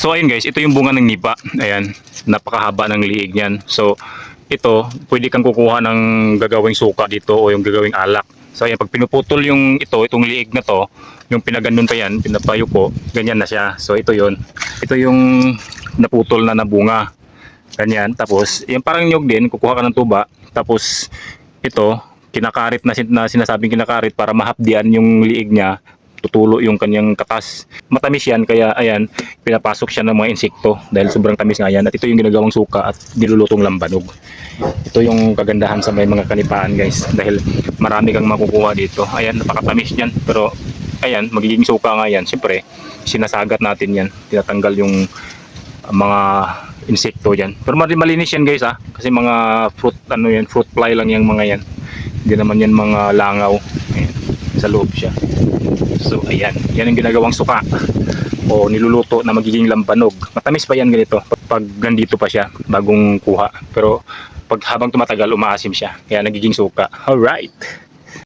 So ayun guys, ito yung bunga ng nipa. Ayan, napakahaba ng liig niyan. So ito, pwede kang kukuha ng gagawing suka dito o yung gagawing alak. So ayan, pag pinuputol yung itong liig na to, yung pinaganon pa yan, pinapayuko, ganyan na siya. So ito yun. Ito yung naputol na bunga. Ganyan. Tapos, yung parang nyog din, kukuha ka ng tuba. Tapos, ito, kinakarit na sinasabing kinakarit para mahapdian yung liig niya. Tutulo yung kanyang katas. Matamis yan, kaya ayan, pinapasok siya ng mga insekto dahil sobrang tamis nga yan. At ito yung ginagawang suka at nilulutong lambanog. Ito yung kagandahan sa may mga kanipaan guys. Dahil marami kang makukuha dito. Ayan, napakatamis yan. Pero, ayan, magiging suka nga yan. Siyempre, sinasagat natin yan. Tinatanggal yung mga insekto yan. Pero malinis yan guys ha. Kasi mga fruit fruit fly lang yung mga yan. Hindi naman yan mga langaw. Ayan, sa loob siya. So ayan, yan ang ginagawang suka o niluluto na magiging lambanog. Matamis pa yan ganito pag nandito pa siya bagong kuha. Pero pag habang tumatagal umaasim siya. Kaya nagiging suka. Alright.